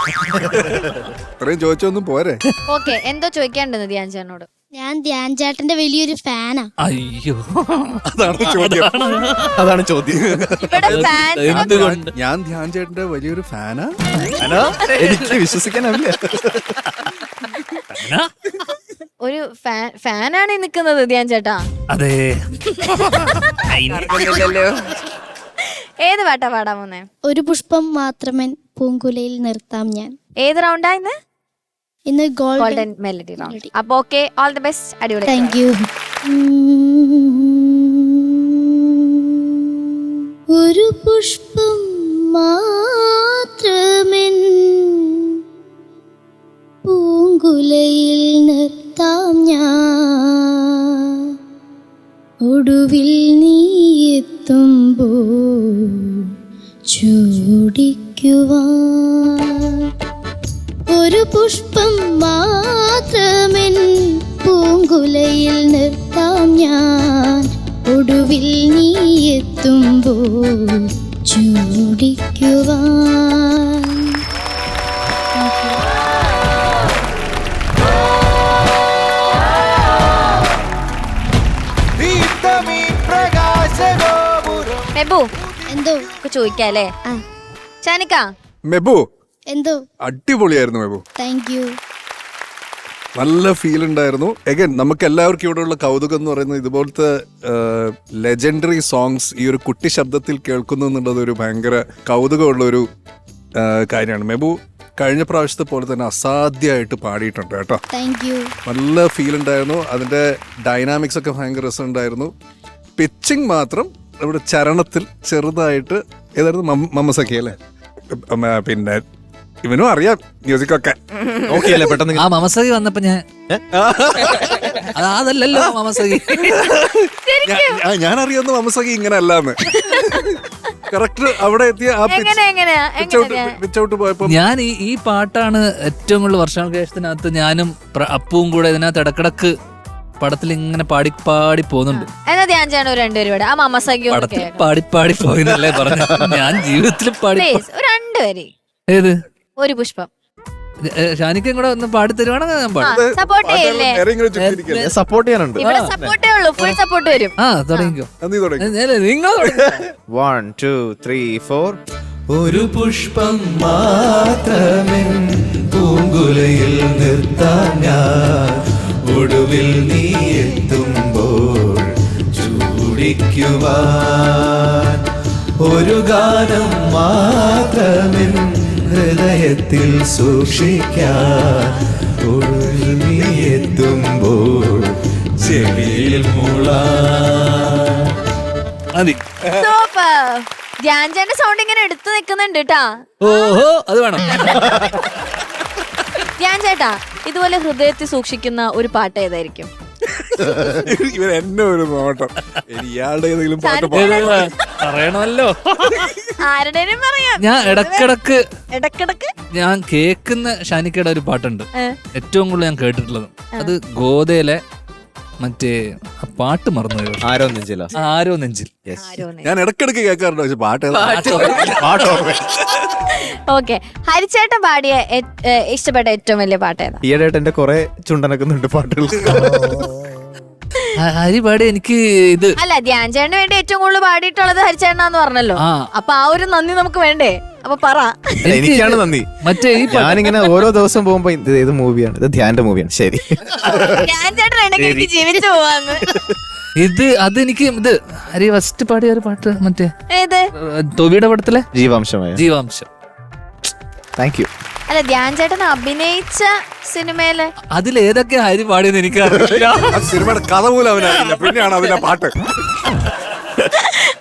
ഇത്രയും ചോദിച്ചൊന്നും പോരെ. ഓക്കെ, എന്തോ ചോദിക്കാണ്ടെന്ന് ധ്യാൻ ചേട്ടനോട്. ഞാൻ ധ്യാൻ ചേട്ടന്റെ വലിയൊരു ഫാനാ. അയ്യോ, അതാണ് ചോദ്യം. അതാണ് ചോദ്യം. ഇവിടെ ഫാൻസ് എന്തുകൊണ്ട്? ഞാൻ ധ്യാൻ ചേട്ടന്റെ വലിയൊരു ഫാനാ. എനിക്ക് വിശ്വസിക്കാനാവില്ല. എന്നാ? ഒരു ഫാനാണ് ഈ നിക്കുന്നത് ധ്യാൻ ചേട്ടാ. അതെ. അറിയുന്നില്ലല്ലോ. ഏത് പാട്ടാ പാടാൻ പോന്നേ? ഒരു പുഷ്പം മാത്രമേ പൂങ്കുലയിൽ നിർത്താം ഞാൻ. ഏത് റൗണ്ടാ ഇന്ന്? ഇന്ന് ഗോൾഡൻ മെലഡി റൗണ്ട്. അപ്പൊ ഓക്കെ, ഓൾ ദി ബെസ്റ്റ്. അടിപൊളി. Thank you. ഒരു പുഷ്പം മാത്രമേ പൂങ്കുലയിൽ നിർത്താം ഞാൻ, ഒടുവിൽ നീ എത്തുമ്പോൾ ചൂടിക്കുവാൻ. ഒരു പുഷ്പം മാത്രമേ പൂങ്കുലയിൽ നിർത്താം ഞാൻ, ഒടുവിൽ നീ എത്തുമ്പോൾ ചൂടിക്കുവാൻ. മെബു എന്തോ ചോദിക്കാല്ലേ? ഷാനിക്ക, മെബു എന്തോ അടിപൊളിയായിരുന്നു മെബു. Thank you. നല്ല ഫീൽ ഉണ്ടായിരുന്നു. എഗൈൻ നമുക്ക് എല്ലാവർക്കും ഇവിടെയുള്ള കൗതുകം എന്ന് പറയുന്നത് ഇതുപോലത്തെ ലെജൻഡറി സോങ്സ് ഈ ഒരു കുട്ടി ശബ്ദത്തിൽ കേൾക്കുന്നു എന്നുള്ളത് ഒരു ഭയങ്കര കൗതുകമുള്ള ഒരു കാര്യമാണ്. മെബു കഴിഞ്ഞ പ്രാവശ്യത്തെ പോലെ തന്നെ അസാധ്യമായിട്ട് പാടിയിട്ടുണ്ട് കേട്ടോ. Thank you. നല്ല ഫീൽ ഉണ്ടായിരുന്നു. അതിന്റെ ഡൈനാമിക്സ് ഒക്കെ ഭയങ്കര രസമുണ്ടായിരുന്നു. പിച്ചിങ് മാത്രം ഇവിടെ ചരണത്തിൽ ചെറുതായിട്ട് ഏതായിരുന്നു മമ്മസഖി അല്ലേ? പിന്നെ ഇവനും അറിയാം മ്യൂസിക്കൊക്കെ. നോക്കിയല്ലേ പെട്ടെന്ന് ആ മമസഖി വന്നപ്പോ ഞാൻ അതല്ലല്ലോ മമസഖി. ഞാൻ അറിയാവുന്ന മമ്മസഖി ഇങ്ങനെ അല്ലാന്ന്. കറക്റ്റ് അവിടെ എത്തിയ ആ പിച്ചൗട്ട് പോയപ്പോ ഞാൻ ഈ പാട്ടാണ് ഏറ്റവും കൂടുതൽ വർഷങ്ങൾക്ക് ശേഷത്തിനകത്ത് ഞാനും അപ്പുവും കൂടെ ഇതിനകത്ത് ഇടക്കിടക്ക് പടത്തിൽ ഇങ്ങനെ പാടി പാടി പോകുന്നുണ്ട്. എന്നാ ധ്യാൻ ചേട്ടൻ രണ്ടുപേരും ആ മമസഖി പടത്തിൽ പാടി പാടി പോയിന്നല്ലേ പറഞ്ഞു. ഞാൻ ജീവിതത്തിൽ പാടി രണ്ടുപേര്. ഏത്? ഒരു പുഷ്പം. ഷാനിക്കും കൂടെ ഒന്ന് പാടി തരുവാണെങ്കിൽ ഞാൻ പാടും. സപ്പോർട്ട് ചെയ്യല്ലേ? സപ്പോർട്ട് ചെയ്യാനുണ്ട്. ഇവിടെ സപ്പോർട്ടേ ഉള്ളൂ, ഫുൾ സപ്പോർട്ട് വരും. ആ തുടങ്ങിക്കോ. നിങ്ങൾ 1 2 3 4. ഒരു പുഷ്പം മാത്രമേ പൂങ്കുലയിൽ നിർത്താൻ ഞാൻ, ഒടുവിൽ നീ എത്തുമ്പോൾ ചൂടിക്കുവാൻ. ഒരു ഗാനം മാത്രമേ ഹൃദയത്തിൽ സൂക്ഷിക്കാൻ, ഒടുവിൽ നീ എത്തുമ്പോൾ ചെവിയിൽ മുളാൻ. മതി. സൂപ്പർ. ധ്യാൻ ചേട്ടന്റെ സൗണ്ട് ഇങ്ങനെ എടുത്തു നിൽക്കുന്നുണ്ട് കേട്ടാ. ഓഹോ, അത് വേണം. ധ്യാൻ ചേട്ടാ, ഇതുപോലെ ഹൃദയത്തിൽ സൂക്ഷിക്കുന്ന ഒരു പാട്ട് ഏതായിരിക്കും? ഇവർ എന്നെ ഒരു നോട്ടം. ഇയാളുടെ ഏതെങ്കിലും പാട്ട് പറയണമല്ലോ. ആരുടേനും പറയാം. ഞാൻ ഇടക്കിടക്ക് ഇടക്കിടക്ക് ഞാൻ കേൾക്കുന്ന ഷാനിക്കയുടെ ഒരു പാട്ടുണ്ട്, ഏറ്റവും കൂടുതൽ ഞാൻ കേട്ടിട്ടുള്ളത്. അത് ഗോദയിലെ മറ്റേ ആ പാട്ട് മറന്നു. ആരോ നെഞ്ചില. ആരോ നെഞ്ചിൽ. ഞാൻ ഇടക്കിടക്ക് കേൾക്കാറുണ്ട്. പക്ഷെ പാട്ട് ഓക്കെ. ഹരിച്ചേട്ടൻ പാടിയ ഇഷ്ടപ്പെട്ട ഏറ്റവും വലിയ പാട്ട് ഏതാ? ഈയിടെയായിട്ട് എന്റെ കുറെ ചുണ്ടനക്കുന്നുണ്ട് പാട്ടുകൾ. ഹരി പാടി എനിക്ക് ഇത് അല്ല, ധ്യാൻ ചേട്ടന് വേണ്ടി ഏറ്റവും കൂടുതൽ പാടിയിട്ടുള്ളത് ഹരിച്ചേട്ടനാന്ന് പറഞ്ഞല്ലോ. അപ്പൊ ആ ഒരു നന്ദി നമുക്ക് വേണ്ടേ? അപ്പൊ പറ. എനിക്കാണ് നന്ദി. മറ്റേ ഞാനിങ്ങനെ ഓരോ ദിവസം പോകുമ്പോ ഇത് മൂവിയാണ്, ഇത് ധ്യാന്റെ മൂവിയാണ്. ശരി, ധ്യാൻ ചേട്ടൻ എനിക്ക് ജീവിച്ചു പോവാന്ന്. അതെനിക്ക് ഇത് ഹരി ഫസ്റ്റ് പാടിയ ഒരു പാട്ട് മറ്റേ ഏത്? ടോവിയുടെ പടത്തിലെ ജീവാംശം. Thank you. അല്ല, ധ്യാൻ ചേട്ടൻ അഭിനയിച്ച സിനിമയില് അതിലേതൊക്കെ ഹരി പാടിയെന്ന് എനിക്കറിയില്ല. സിനിമയുടെ കഥ പോലും അവനറിയില്ല, പിന്നെയാണ് അതിലെ പാട്ട്.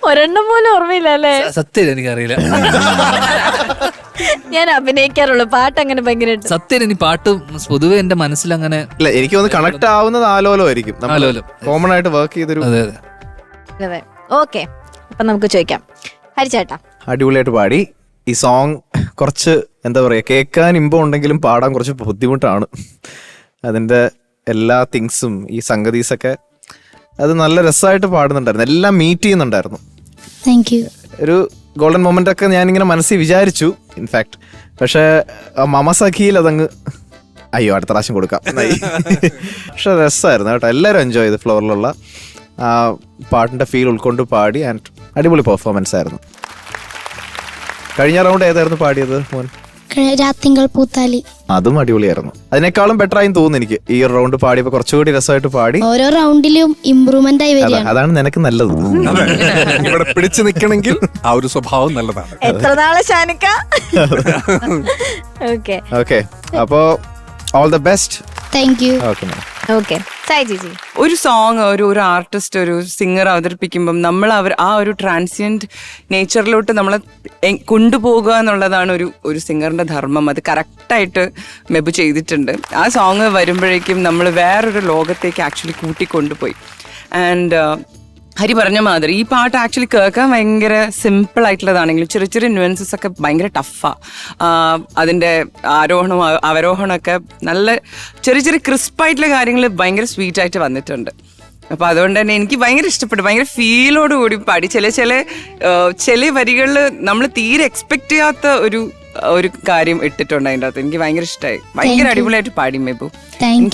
ഒരെണ്ണം പോലും ഓർമ്മയില്ല അല്ലേ? സത്യം എനിക്കറിയില്ല. ഞാൻ അഭിനയിക്കാറുള്ളൂ, പാട്ട് അങ്ങനെ ഭയങ്കര സത്യം. ഇനി പാട്ട് പൊതുവെ എന്റെ മനസ്സിൽ അങ്ങനെ അല്ല, എനിക്ക് ഒന്ന് കണക്ട് ആവുന്നത് ആലോലോ ആയിരിക്കും. കോമൺ ആയിട്ട് വർക്ക് ചെയ്തൊരു. അതെ. ഓക്കെ, അപ്പൊ നമുക്ക് ചോദിക്കാം. ഹരിച്ചേട്ടാ അടിപൊളിയായിട്ട് പാടി. ഈ സോങ് കുറച്ച് എന്താ പറയാ, കേൾക്കാൻ ഇമ്പം ഉണ്ടെങ്കിലും പാടാൻ കുറച്ച് ബുദ്ധിമുട്ടാണ്. അതിന്റെ എല്ലാ തിങ്സും ഈ സംഗതീസൊക്കെ അത് നല്ല രസമായിട്ട് പാടുന്നുണ്ടായിരുന്നു. എല്ലാം മീറ്റ് ചെയ്യുന്നുണ്ടായിരുന്നു. Thank you. ഒരു ഗോൾഡൻ മൊമെന്റ് ഒക്കെ ഞാൻ ഇങ്ങനെ മനസ്സിൽ വിചാരിച്ചു ഇൻഫാക്ട്. പക്ഷെ മമസഖിയിൽ അതങ്ങ് അയ്യോ അടുത്ത പ്രാവശ്യം കൊടുക്കാം എന്നായി. പക്ഷെ രസമായിരുന്നു കേട്ടോ, എല്ലാവരും എൻജോയ് ചെയ്ത് ഫ്ലോറിലുള്ള ആ പാട്ടിന്റെ ഫീൽ ഉൾക്കൊണ്ട് പാടി ആൻഡ് അടിപൊളി പെർഫോമൻസ് ആയിരുന്നു. കഴിഞ്ഞ റൗണ്ട് ഏതായിരുന്നു പാടിയത് മോൻ? രാത്തിങ്കൾ പൂത്താലി. അതും അടിപൊളിയായിരുന്നു. അതിനേക്കാളും ബെറ്റർ ആയി തോന്നുന്നു എനിക്ക് ഈ ഒരു റൗണ്ട് പാടിയപ്പോൾ കുറച്ചുകൂടി രസമായിട്ട് പാടി. ഓരോ റൗണ്ടിലും ഇംപ്രൂവ്മെന്റ് ആയി വരികയാണ്. അതാണ് നിനക്ക് നല്ലത്. ഇവിടെ പിടിച്ചു നിൽക്കണമെങ്കിൽ ആ ഒരു സ്വഭാവം നല്ലതാണ്. എത്ര നാളെ ഷാനിക്ക. ഓക്കെ ഓക്കെ, അപ്പോ all the best. Thank U. Okay okay Sai ചേച്ചി. ഒരു സോങ് ഒരു ആർട്ടിസ്റ്റ് ഒരു സിംഗർ അവതരിപ്പിക്കുമ്പം നമ്മൾ ആ ഒരു ട്രാൻസിയന്റ് നേച്ചറിലോട്ട് നമ്മളെ കൊണ്ടുപോകുക എന്നുള്ളതാണ് ഒരു സിംഗറിന്റെ ധർമ്മം. അത് കറക്റ്റായിട്ട് മെബു ചെയ്തിട്ടുണ്ട്. ആ സോങ് വരുമ്പോഴേക്കും നമ്മൾ വേറൊരു ലോകത്തേക്ക് ആക്ച്വലി കൂട്ടിക്കൊണ്ടുപോയി. ആൻഡ് ഹരി പറഞ്ഞ മാതിരി ഈ പാട്ട് ആക്ച്വലി കേൾക്കാൻ ഭയങ്കര സിമ്പിൾ ആയിട്ടുള്ളതാണെങ്കിലും ചെറിയ ചെറിയ ന്യൂൻസസ് ഒക്കെ ഭയങ്കര ടഫാണ്. അതിൻ്റെ ആരോഹണം അവരോഹണമൊക്കെ നല്ല ചെറിയ ചെറിയ ക്രിസ്പായിട്ടുള്ള കാര്യങ്ങൾ ഭയങ്കര സ്വീറ്റായിട്ട് വന്നിട്ടുണ്ട്. അപ്പോൾ അതുകൊണ്ട് തന്നെ എനിക്ക് ഭയങ്കര ഇഷ്ടപ്പെട്ടു. ഭയങ്കര ഫീലോട് കൂടി പാടി. ചില വരികളിൽ നമ്മൾ തീരെ എക്സ്പെക്ട് ചെയ്യാത്ത ഒരു കാര്യം ഇട്ടിട്ടുണ്ട് അതിൻ്റെ അകത്ത്. എനിക്ക് ഭയങ്കര ഇഷ്ടമായി. ഭയങ്കര അടിപൊളിയായിട്ട് പാടി മെബു.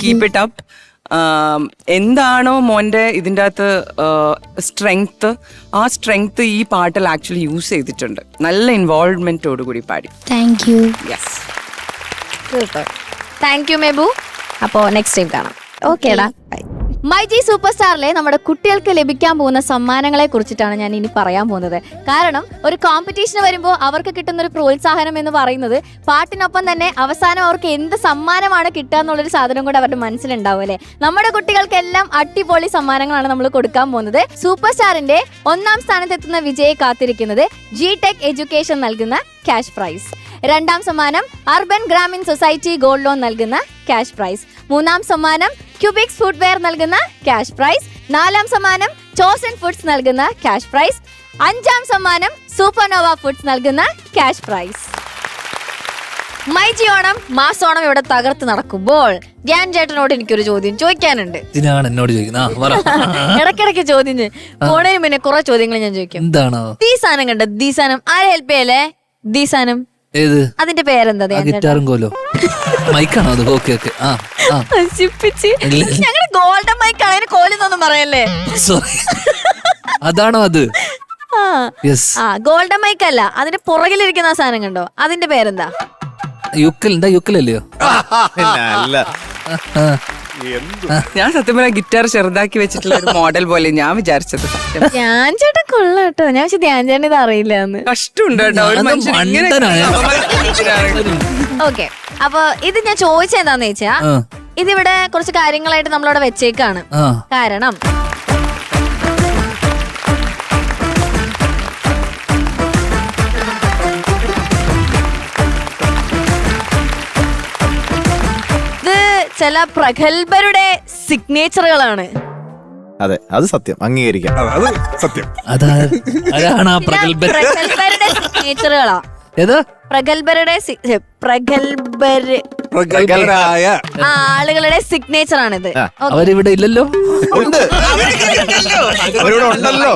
Keep it up. എന്താണോ മോൻ്റെ ഇതിൻ്റെ അകത്ത് സ്ട്രെങ്ത്, ആ സ്ട്രെങ്ത് ഈ പാട്ടിൽ ആക്ച്വലി യൂസ് ചെയ്തിട്ടുണ്ട്. നല്ല ഇൻവോൾവ്മെന്റോട് കൂടി പാടി. Thank you. Yes, super. Thank you Mebu. അപ്പോ നെക്സ്റ്റ് ടൈം കാണാം. ഓക്കേടാ, ബൈ. മൈജി സൂപ്പർ സ്റ്റാറിലെ നമ്മുടെ കുട്ടികൾക്ക് ലഭിക്കാൻ പോകുന്ന സമ്മാനങ്ങളെ കുറിച്ചിട്ടാണ് ഞാൻ ഇനി പറയാൻ പോകുന്നത്. കാരണം ഒരു കോമ്പറ്റീഷന് വരുമ്പോൾ അവർക്ക് കിട്ടുന്ന ഒരു പ്രോത്സാഹനം എന്ന് പറയുന്നത് പാട്ടിനൊപ്പം തന്നെ അവസാനം അവർക്ക് എന്ത് സമ്മാനമാണ് കിട്ടുക എന്നുള്ളൊരു സാധനം കൂടെ അവരുടെ മനസ്സിലുണ്ടാവും അല്ലേ. നമ്മുടെ കുട്ടികൾക്കെല്ലാം അടിപൊളി സമ്മാനങ്ങളാണ് നമ്മൾ കൊടുക്കാൻ പോകുന്നത്. സൂപ്പർ സ്റ്റാറിന്റെ 1ാം സ്ഥാനത്തെത്തുന്ന വിജയെ കാത്തിരിക്കുന്നത് G-Tech എഡ്യൂക്കേഷൻ നൽകുന്ന ക്യാഷ് പ്രൈസ്. 2ാം സമ്മാനം Urban Grameen Society gold loan നൽകുന്ന ക്യാഷ് പ്രൈസ്. 3ാം സമ്മാനം ക്യൂബിക്സ് ഫുഡ്വെയർ നൽകുന്ന ക്യാഷ് പ്രൈസ്. 4ാം സമ്മാനം ചോസൻ ഫുഡ്സ് നൽകുന്ന ക്യാഷ് പ്രൈസ്. 5ാം സമ്മാനം സൂപ്പർനോവ ഫുഡ്സ് നൽകുന്ന ക്യാഷ് പ്രൈസ്. മൈജി ഓണം മാസോണം ഇവിടെ തകർത്ത് നടക്കുമ്പോൾ ധ്യാൻ ചേട്ടനോട് എനിക്കൊരു ചോദ്യം ചോദിക്കാനുണ്ട്. ഇതിനാണ് എന്നോട് ചോദിക്കുന്നത്. ഇടയ്ക്കിടയ്ക്ക് ചോദ്യം പോണേന് മുന്നേ കുറെ ചോദ്യങ്ങൾ ഞാൻ ചോദിക്കും. എന്താണോ ദീ സാധനം കണ്ട ദീ സാധനം ആരെ ഹെൽപ്പ് ചെയ്യല്ലേ? ദീ സാധനം ഏത്? അതിന്റെ പേരെന്താ? ഗിറ്റാറും കോലോ മൈക്കാണോ അത്? Okay okay. ഞങ്ങളുടെ ഗോൾഡൻ മൈക്കാണ്, അതിന് കോലെന്നൊന്നും പറയല്ലേ. സോറി, അതാണോ അത്? ഗോൾഡൻ മൈക്ക് അല്ല, അതിന്റെ പുറകിലിരിക്കുന്ന ആ സാധനം കണ്ടോ, അതിന്റെ പേരെന്താ? യുക്കലല്ലയോ? അല്ല, ഞാൻ സത്യം പറഞ്ഞ ഗിറ്റാർ ചെറുതാക്കി വെച്ചിട്ടുള്ള ഒരു മോഡൽ പോലെ ഞാൻ വിചാരിച്ചത്. സത്യം ധ്യാൻ ചേട്ടൻ കൊള്ളാട്ടോ. ഞാൻ പക്ഷെ ധ്യാൻ ചേട്ടൻ ഇത് അറിയില്ല എന്ന്. കഷ്ടമുണ്ട് കേട്ടോ ഒരു മനുഷ്യൻ ഇങ്ങനെ. ഓക്കെ, അപ്പൊ ഇത് ഞാൻ ചോദിച്ചത് എന്താന്ന് വെച്ചാ, ഇതിവിടെ കുറച്ച് കാര്യങ്ങളായിട്ട് നമ്മളവിടെ വെച്ചേക്കാണ്. കാരണം ഇത് ചില പ്രഗത്ഭരുടെ സിഗ്നേച്ചറുകളാണ്. അതെ, അത് സത്യം, അംഗീകരിക്കാം. അത് സത്യം. അതാണ് ആ പ്രഗത്ഭൻ. പ്രഗത്ഭരുടെ സിഗ്നേച്ചറുകളാ. ഏതാ? പ്രഗത്ഭരുടെ പ്രഗത്ഭരായ ആളുകളുടെ സിഗ്നേച്ചർ ആണിത്. അവരിവിടെ ഇല്ലല്ലോ. അവരിവിടെ ഉണ്ടല്ലോ.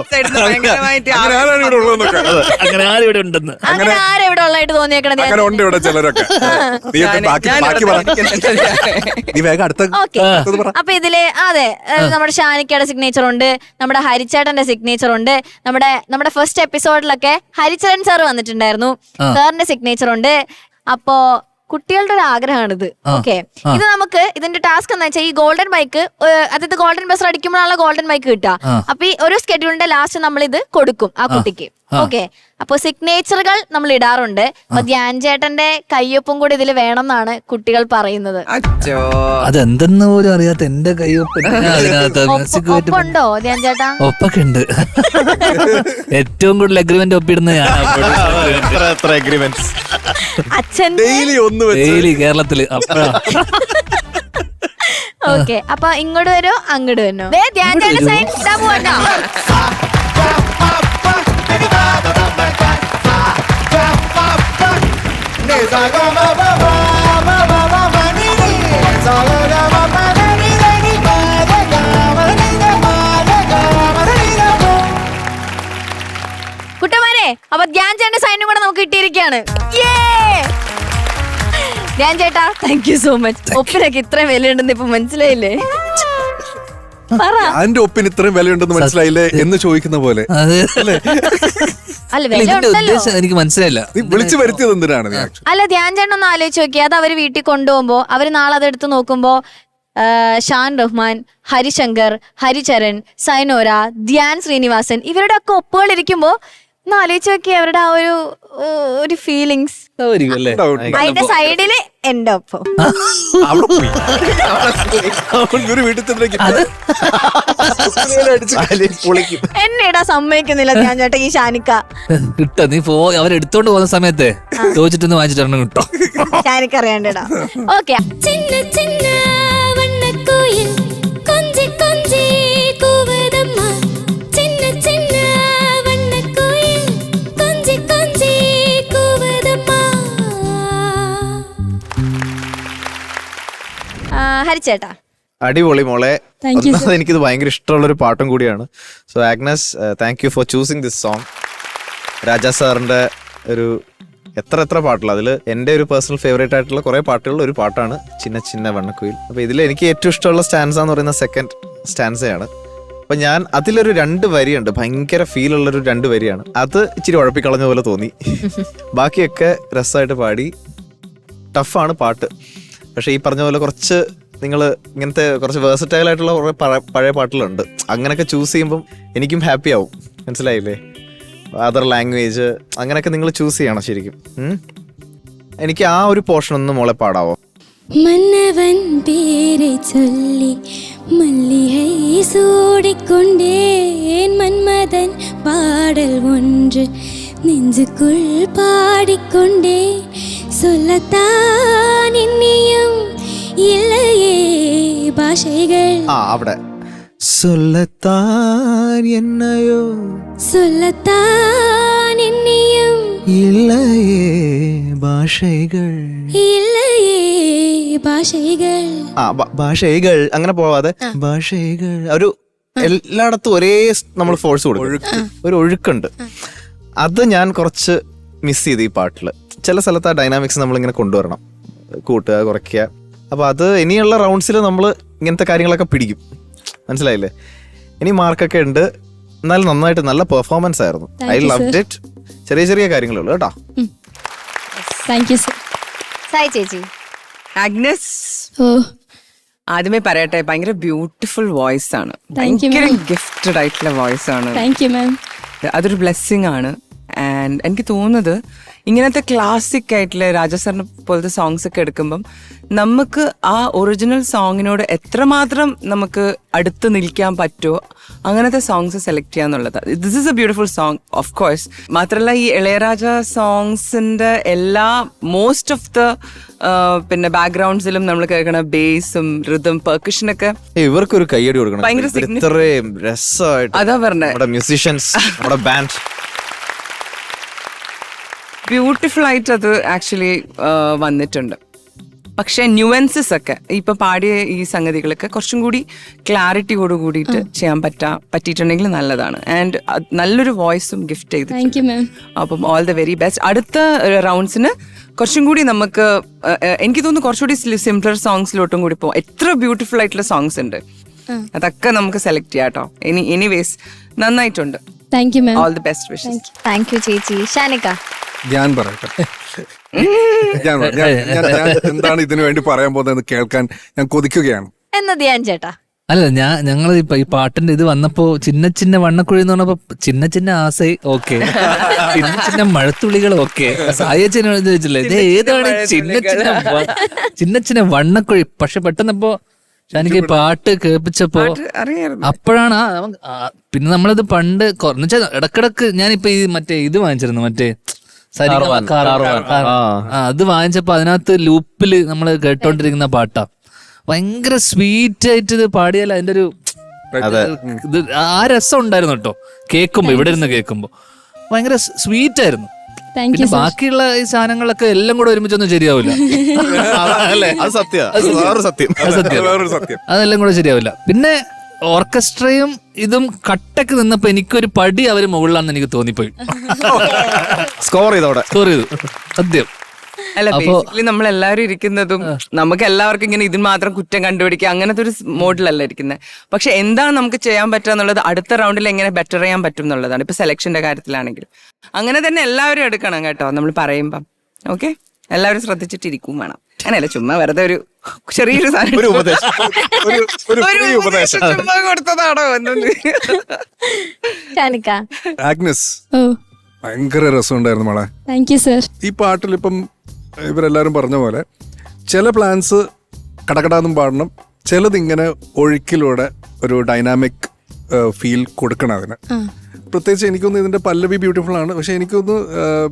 അങ്ങനെ ആരിവിടെ ഉണ്ടെന്ന് അങ്ങനെ ആരെവിടെ ഉള്ളതായിട്ട് തോന്നിയേക്കണത്? അങ്ങനെ ഉണ്ട് ഇവിടെ ചിലരൊക്കെ. നീ വേഗം അടുത്ത. ഓക്കെ, അപ്പൊ ഇതില് അതെ നമ്മുടെ ഷാനിക്കയുടെ സിഗ്നേച്ചർ ഉണ്ട്, നമ്മുടെ ഹരിച്ചേട്ടന്റെ സിഗ്നേച്ചർ ഉണ്ട്, നമ്മുടെ ഫസ്റ്റ് എപ്പിസോഡിലൊക്കെ ഹരിചരൺ സാർ വന്നിട്ടുണ്ടായിരുന്നു, സാറിന്റെ സിഗ്നേച്ചർ ഉണ്ട്. അപ്പോ കുട്ടികളുടെ ഒരു ആഗ്രഹമാണിത്. ഓക്കെ, ഇത് നമുക്ക് ഇതിന്റെ ടാസ്ക് എന്താ വെച്ചാൽ ഈ ഗോൾഡൻ മൈക്ക്, അതായത് ഗോൾഡൻ ബസർ അടിക്കുമ്പോഴാണ് ഗോൾഡൻ മൈക്ക് കിട്ടുക. അപ്പൊ ഈ ഒരു സ്കെഡ്യൂളിന്റെ ലാസ്റ്റ് നമ്മൾ ഇത് കൊടുക്കും ആ കുട്ടിക്ക്. ഓക്കെ, അപ്പൊ സിഗ്നേച്ചറുകൾ നമ്മൾ ഇടാറുണ്ട്. അപ്പൊ ധ്യാൻ ചേട്ടന്റെ കയ്യൊപ്പും കൂടി ഇതിൽ വേണം എന്നാണ് കുട്ടികൾ പറയുന്നത്. അതെന്തെന്ന് പോലും അറിയാത്ത എന്റെ കയ്യൊപ്പ് ഒപ്പുണ്ടോ ധ്യാൻ ചേട്ടാ? ഒപ്പൊക്കെ ഉണ്ട്. ഏറ്റവും കൂടുതൽ അഗ്രിമെന്റ് ഒപ്പിടുന്ന അച്ഛൻ ഡെയിലി കേരളത്തില്. ഓക്കെ, അപ്പൊ ഇങ്ങോട്ട് വരോ അങ്ങോട്ട് വരണോ? ധ്യാൻ ചേട്ടൻ സൈൻ ഇടാൻ പോകണ്ടോ? കുട്ടന്മാരെ ഓക്കെ, അപ്പൊ ധ്യാൻ ചേട്ടന്റെ സൈനും കൂടെ നമുക്ക് കിട്ടിയിരിക്കുകയാണ്. ധ്യാൻ ചേട്ടാ, താങ്ക് യു സോ മച്ച്. ഒപ്പിനൊക്കെ ഇത്രയും വിലയുണ്ടെന്ന് ഇപ്പൊ മനസ്സിലായില്ലേ? എന്റെ ഒപ്പിന് ഇത്രയും വിലയുണ്ടെന്ന് മനസ്സിലായില്ലേ എന്ന് ചോദിക്കുന്ന പോലെ. അത് അല്ല, വില ഇതിന്റെ ഉണ്ടല്ലോ. ഉദ്ദേശം എനിക്ക് മനസ്സിലായില്ല. നീ വിളിച്ചു വരുത്തിയത് എന്തിനാണ് നീ actually? അല്ല, ധ്യാൻ ചേട്ടൻ ഒന്ന് ആലോചിച്ച് നോക്കി, അത് അവര് വീട്ടിൽ കൊണ്ടുപോകുമ്പോ അവര് നാളെ അതെടുത്ത് നോക്കുമ്പോ ഷാൻ റഹ്മാൻ, ഹരിശങ്കർ, ഹരിചരൺ, സൈനോര, ധ്യാൻ ശ്രീനിവാസൻ ഇവരുടെ ഒക്കെ ഒപ്പുകൾ ഇരിക്കുമ്പോ ഒന്ന് ആലോചിച്ച് നോക്കി അവരുടെ ആ ഒരു ഫീലിങ്സ്. അതായിരിക്കും അല്ലേ? അതിന്റെ സൈഡില് എന്റെ ഒപ്പം. അവിടെ പോയി. ഒരു വീട്ടിൽ ചെന്നിലേക്ക് പൊളിക്കും. എന്നെ ഇടാൻ സമ്മതിക്കുന്നില്ല ധ്യാൻ ചേട്ടാ ഈ ഷാനിക്ക. കിട്ടോ നീ അവരെടുത്തോണ്ട് പോകുന്ന സമയത്ത് ചോദിച്ചിട്ടൊന്ന് വാങ്ങിച്ചിട്ട് കിട്ടോ. ഷാനിക്ക അറിയാണ്ടിടാ. ഓക്കെ, சின்ன சின்ன வண்ணக்கோயில் கொஞ்சி கொஞ்சி கூவதம்மா சின்ன சின்ன வண்ணக்கோயில் கொஞ்சி கொஞ்சி கூவதம்மா. ഹരിച്ചേട്ടാ. അടിപൊളി മോളെ. ഒന്നാമത് എനിക്കിത് ഭയങ്കര ഇഷ്ടമുള്ളൊരു പാട്ടും കൂടിയാണ്. So Agnes, thank you for choosing this song. Raja സാറിന്റെ ഒരു എത്ര പാട്ടുള്ള അതിൽ എൻ്റെ ഒരു പേഴ്സണൽ ഫേവറേറ്റ് ആയിട്ടുള്ള കുറേ പാട്ടുകളിൽ ഒരു പാട്ടാണ് ചിന്ന ചിന്ന വണ്ണക്കുയിൽ. അപ്പോൾ ഇതിൽ എനിക്ക് ഏറ്റവും ഇഷ്ടമുള്ള സ്റ്റാൻസ എന്ന് പറയുന്ന സെക്കൻഡ് സ്റ്റാൻസയാണ്. അപ്പം ഞാൻ അതിലൊരു 2 വരിയുണ്ട്, ഭയങ്കര ഫീൽ ഉള്ളൊരു 2 വരിയാണ്. അത് ഇച്ചിരി ഉഴപ്പിക്കളഞ്ഞ പോലെ തോന്നി. ബാക്കിയൊക്കെ രസമായിട്ട് പാടി. ടഫാണ് പാട്ട്, പക്ഷേ ഈ പറഞ്ഞ പോലെ കുറച്ച് നിങ്ങൾ ഇങ്ങനത്തെ കുറച്ച് വേഴ്സറ്റൈൽ ആയിട്ടുള്ള കുറേ പഴയ പാട്ടുകളുണ്ട്. അങ്ങനെയൊക്കെ ചൂസ് ചെയ്യുമ്പം എനിക്കും ഹാപ്പി ആവും. മനസ്സിലായില്ലേ? അതർ ലാംഗ്വേജ് അങ്ങനെയൊക്കെ നിങ്ങൾ ചൂസ് ചെയ്യണം ശരിക്കും. എനിക്ക് ആ ഒരു പോർഷൻ ഒന്ന് മോളെ പാടാവോ? மன்னவன் பேரை சொல்லி மல்லிகை சூடிக்கொண்டேன் மன்மதன் பாடல் ஒன்று நெஞ்சுக்குள் பாடிக்கொண்டேன் சொல்லத்தான் இன்னியும் இல்லையே பாஷைகள். അവിടെ சொல்லத்தான் என்னையோ சொல்லத்தான் இன்னியும் இல்லையே ഭാഷകൾ இல்லையே ഭാഷകൾ. ഭാഷകൾ അങ്ങനെ പോവാതെ ഭാഷകൾ ഒരു എല്ലായിടത്തും ഒരേ നമ്മൾ ഫോഴ്സ് കൊടുക്കും. ഒരു ഒഴുക്കുണ്ട്. അത് ഞാൻ കുറച്ച് മിസ് ചെയ്തു ഈ പാട്ടില്. ചില സ്ഥലത്ത് ആ ഡൈനാമിക്സ് നമ്മളിങ്ങനെ കൊണ്ടുവരണം, കൂട്ടുക കുറയ്ക്കുക. അപ്പൊ അത് ഇനിയുള്ള റൗണ്ട്സിൽ നമ്മൾ ഇങ്ങനത്തെ കാര്യങ്ങളൊക്കെ പിടിക്കും. മനസ്സിലായില്ലേ? ഇനി മാർക്കൊക്കെ ഉണ്ട്, എന്നാലും നന്നായിട്ട് നല്ല പെർഫോമൻസ് ആയിരുന്നു. I loved it. ചെറിയ ചെറിയ കാര്യങ്ങളേ ഉള്ളൂ കേട്ടോ. Thank you sir. സായി ചേച്ചി. ആഗ്നസ്, ഓ ആദ്യമേ പറയട്ടെ, ഭയങ്കര ബ്യൂട്ടിഫുൾ വോയിസ് ആണ്. Thank you, ഭയങ്കര ma'am. ഗിഫ്റ്റഡ് ആയിട്ടുള്ള വോയിസ് ആണ്. Thank you ma'am. അതൊരു ബ്ലെസ്സിങ് ആണ്. ആൻഡ് എനിക്ക് തോന്നുന്നത് ഇങ്ങനത്തെ ക്ലാസിക് ആയിട്ടുള്ള രാജസാറിനെ പോലത്തെ സോങ്സ് ഒക്കെ എടുക്കുമ്പം നമുക്ക് ആ ഒറിജിനൽ സോങ്ങിനോട് എത്രമാത്രം നമുക്ക് അടുത്ത് നിൽക്കാൻ പറ്റുമോ അങ്ങനത്തെ സോങ്സ് സെലക്ട് ചെയ്യാന്നുള്ളത്. This is a beautiful song of course. മാത്രമല്ല ഈ ഇളയരാജ സോങ്സിന്റെ എല്ലാ മോസ്റ്റ് ഓഫ് ദ പിന്നെ ബാക്ക്ഗ്രൗണ്ട്സിലും നമ്മൾ കേൾക്കണ ബേസും റിതം പെർക്കഷനൊക്കെ ഇവർക്കൊരു കയ്യടി കൊടുക്കണം. ഭയങ്കര ഇത്രയും രസമായിട്ട് അതാ പറഞ്ഞേ, നമ്മുടെ മ്യൂസീഷ്യൻസ്, നമ്മുടെ ബാൻഡ് ബ്യൂട്ടിഫുൾ ആയിട്ട് അത് ആക്ച്വലി വന്നിട്ടുണ്ട്. പക്ഷെ ന്യൂവൻസസ് ഒക്കെ ഇപ്പൊ പാടിയ ഈ സംഗതികളൊക്കെ കുറച്ചും കൂടി ക്ലാരിറ്റിയോട് കൂടിയിട്ട് ചെയ്യാൻ പറ്റിയിട്ടുണ്ടെങ്കിൽ നല്ലതാണ്. ആൻഡ് നല്ലൊരു വോയിസും ഗിഫ്റ്റ് ചെയ്തു. Thank you ma'am. അപ്പം ഓൾ ദ വെരി ബെസ്റ്റ്. അടുത്ത റൗണ്ട്സിന് കുറച്ചും കൂടി നമുക്ക് എനിക്ക് തോന്നുന്നു കുറച്ചുകൂടി സിംപ്ലർ സോങ്സിലോട്ടും കൂടി പോകും. എത്ര ബ്യൂട്ടിഫുൾ ആയിട്ടുള്ള സോങ്സ് ഉണ്ട്, അതൊക്കെ നമുക്ക് സെലക്ട് ചെയ്യാം കേട്ടോ. എനിവേസ് നന്നായിട്ടുണ്ട്. Thank you ma'am. All the best wishes. Thank you ചേച്ചി. ഷാനിക്ക. ഞാൻ പറയട്ടെ, ഞാൻ എന്താണ് ഇതിനു വേണ്ടി പറയാൻ പോകുന്നതെന്ന് കേൾക്കാൻ ഞാൻ കൊതിക്കുകയാണ്. എന്ന് ധ്യാൻ ചേട്ടാ. അല്ല, ഞങ്ങൾ ഇപ്പൊ ഈ പാട്ടിന്റെ ഇത് വന്നപ്പോ ചിന്ന ചിന്ന വണ്ണക്കുഴി എന്ന് പറഞ്ഞപ്പോ ചിന്ന ചിന്ന ആസൈ ഓക്കെ, ചിന്ന ചിന്ന മഴത്തുള്ളികൾ ഓക്കെ, സായച്ചനെ ചോദിച്ചില്ലേ ഇത് ഏതാണ് ചിന്ന ചിന്ന വണ്ണക്കുഴി. പക്ഷെ പെട്ടെന്നപ്പോ എനിക്ക് ഈ പാട്ട് കേൾപ്പിച്ചപ്പോ അപ്പോഴാണ് പിന്നെ നമ്മളിത് പണ്ട് എന്നുവെച്ചാൽ ഇടക്കിടക്ക് ഞാനിപ്പോ ഈ മറ്റേ ഇത് വാങ്ങിച്ചിരുന്നു, മറ്റേ അത് വാങ്ങിച്ചപ്പോ അതിനകത്ത് ലൂപ്പില് നമ്മള് കേട്ടോണ്ടിരിക്കുന്ന പാട്ടാ. ഭയങ്കര സ്വീറ്റ് ആയിട്ട് ഇത് പാടിയാൽ അതിന്റെ ഒരു ഇത് ആ രസം ഉണ്ടായിരുന്നു കേട്ടോ. കേൾക്കുമ്പോ ഇവിടെ ഇരുന്ന് കേൾക്കുമ്പോ ഭയങ്കര സ്വീറ്റ് ആയിരുന്നു. പിന്നെ ബാക്കിയുള്ള ഈ സാധനങ്ങളൊക്കെ എല്ലാം കൂടെ ഒരുമിച്ചൊന്നും ശരിയാവില്ല. അത് സത്യം. അതെല്ലാം കൂടെ ശരിയാവില്ല. പിന്നെ ഓർക്കസ്ട്രയും ഇതും കട്ടക്ക് നിന്നപ്പോ എനിക്കൊരു പടി അവര് മുകളിലാണെന്ന് എനിക്ക് തോന്നിപ്പോയി. സ്കോർ ചെയ്തോടെ സ്കോർ ചെയ്തു സത്യം. അല്ല, ബേസിക്കലി നമ്മൾ എല്ലാവരും ഇരിക്കുന്നതും നമുക്ക് എല്ലാവർക്കും ഇങ്ങനെ ഇതിന് മാത്രം കുറ്റം കണ്ടുപിടിക്കുക അങ്ങനത്തെ ഒരു മോഡിലല്ല ഇരിക്കുന്നത്. പക്ഷെ എന്താണ് നമുക്ക് ചെയ്യാൻ പറ്റുക എന്നുള്ളത് അടുത്ത റൗണ്ടിൽ എങ്ങനെ ബെറ്റർ ചെയ്യാൻ പറ്റും എന്നുള്ളതാണ്. ഇപ്പൊ സെലക്ഷന്റെ കാര്യത്തിലാണെങ്കിലും അങ്ങനെ തന്നെ എല്ലാവരും എടുക്കണം കേട്ടോ നമ്മൾ പറയുമ്പം. ഓക്കെ, എല്ലാവരും ശ്രദ്ധിച്ചിട്ടിരിക്കും വേണം. അങ്ങനെയല്ല, ചുമ്മാ വെറുതെ ഒരു ചെറിയൊരു ഒരു ഉപദേശം ഒരു free ഉപദേശം. ചുമ്മാ കൊടുത്തതാണോ എന്നൊന്ന്. ഷാനിക്ക. ആഗ്നസ്, ഓ ഭയങ്കര രസമുണ്ടായിരുന്നു മോളെ. Thank you sir. ഈ പാട്ടിൽ ഇപ്പം ഇവരെല്ലാരും പറഞ്ഞ പോലെ ചില പ്ലാൻസ് കടകടാന്നും പാടണം, ചിലതിങ്ങനെ ഒഴുക്കിലൂടെ ഒരു ഡൈനാമിക് ഫീൽ കൊടുക്കണം അതിന്. പ്രത്യേകിച്ച് എനിക്കൊന്ന് ഇതിന്റെ പല്ലവി ബ്യൂട്ടിഫുൾ ആണ്, പക്ഷെ എനിക്കൊന്ന്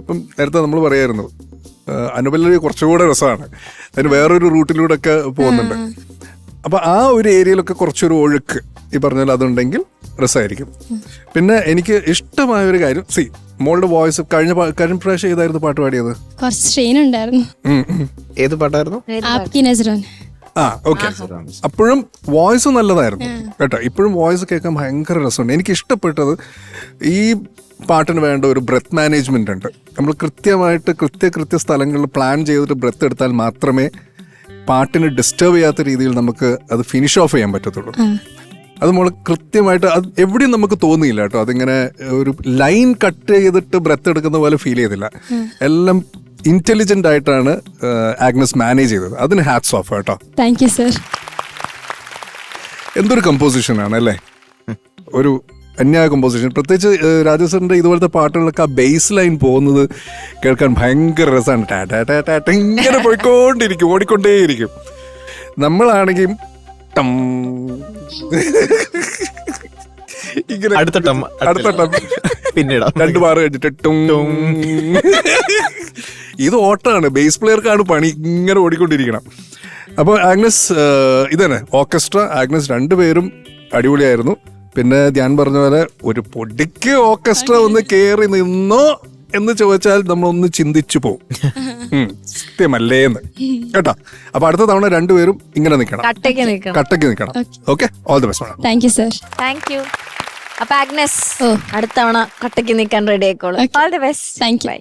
ഇപ്പം നേരത്തെ നമ്മൾ പറയായിരുന്നു അനുപല്ലവി കുറച്ചുകൂടെ രസമാണ്, അതിന് വേറൊരു റൂട്ടിലൂടെ ഒക്കെ പോകുന്നുണ്ട്. അപ്പൊ ആ ഒരു ഏരിയയിലൊക്കെ കുറച്ചൊരു ഒഴുക്ക് ഈ പറഞ്ഞാൽ അതുണ്ടെങ്കിൽ രസമായിരിക്കും. പിന്നെ എനിക്ക് ഇഷ്ടമായ ഒരു കാര്യം, മോളുടെ വോയിസ് കഴിഞ്ഞ പ്രാവശ്യം ഏതായിരുന്നു പാട്ട് പാടിയത്? കുറച്ച് സ്ട്രെയിൻ ഉണ്ടായിരുന്നു. ഏത് പാട്ടായിരുന്നു? ആപ്കി നസ്രാൻ. ആ ഓക്കെ, അപ്പോഴും വോയിസ് നല്ലതായിരുന്നു കേട്ടോ. ഇപ്പോഴും വോയിസ് കേൾക്കാൻ ഭയങ്കര രസമുണ്ട്. എനിക്ക് ഇഷ്ടപ്പെട്ടത് ഈ പാട്ടിന് വേണ്ട ഒരു ബ്രെത്ത് മാനേജ്മെന്റ് ഉണ്ട്. നമ്മൾ കൃത്യമായിട്ട് കൃത്യ സ്ഥലങ്ങളിൽ പ്ലാൻ ചെയ്തിട്ട് ബ്രെത്ത് എടുത്താൽ മാത്രമേ പാട്ടിന് ഡിസ്റ്റർബ് ചെയ്യാത്ത രീതിയിൽ നമുക്ക് അത് ഫിനിഷ് ഓഫ് ചെയ്യാൻ പറ്റത്തുള്ളൂ. അത് നമ്മൾ കൃത്യമായിട്ട് അത് എവിടെയും നമുക്ക് തോന്നിയില്ല കേട്ടോ. അതിങ്ങനെ ഒരു ലൈൻ കട്ട് ചെയ്തിട്ട് ബ്രെത്ത് എടുക്കുന്ന പോലെ ഫീൽ ചെയ്തില്ല. എല്ലാം ഇന്റലിജന്റ് ആയിട്ടാണ് ആഗ്നസ് മാനേജ് ചെയ്തത്. അതിന് ഹാറ്റ്സ് ഓഫ് കേട്ടോ. Thank you sir. എന്തൊരു കമ്പോസിഷൻ ആണ് അല്ലേ, ഒരു അന്യായ കമ്പോസിഷൻ. പ്രത്യേകിച്ച് രാജേശ്വരന്റെ ഇതുപോലത്തെ പാട്ടുകളൊക്കെ ആ ബേസ് ലൈൻ പോകുന്നത് കേൾക്കാൻ ഭയങ്കര രസമാണ്. ടാ ഇങ്ങനെ പോയിക്കൊണ്ടിരിക്കും, ഓടിക്കൊണ്ടേയിരിക്കും. നമ്മളാണെങ്കിൽ ഇങ്ങനെ അടുത്ത ടം പിന്നീട് 2 ബാർ കഴിഞ്ഞിട്ട് ഇത് ഓട്ടാണ്, ബേസ് പ്ലെയർക്കാണ് പണി, ഇങ്ങനെ ഓടിക്കൊണ്ടിരിക്കണം. അപ്പോൾ ആഗ്നസ് ഇതന്നെ ഓർക്കസ്ട്ര, ആഗ്നസ് രണ്ടുപേരും അടിപൊളിയായിരുന്നു. പിന്നെ ധ്യാൻ പറഞ്ഞ പോലെ ഒരു പൊടിക്ക് ഓർക്കസ്ട്ര ഒന്ന് കയറി നിന്നോ എന്ന് ചോദിച്ചാൽ നമ്മളൊന്ന് ചിന്തിച്ചു പോകും, സത്യമല്ലേന്ന് കേട്ടോ. അപ്പൊ അടുത്ത തവണ രണ്ടുപേരും ഇങ്ങനെ നിൽക്കണം, കട്ടയ്ക്ക് നിൽക്കണം. Okay, all the best. Thank you sir. Thank you. അപ്പൊ ആഗ്നസ് അടുത്ത തവണ കട്ടയ്ക്ക് നിൽക്കാൻ റെഡി ആയിക്കോളൂ. All the best. Thank you. By.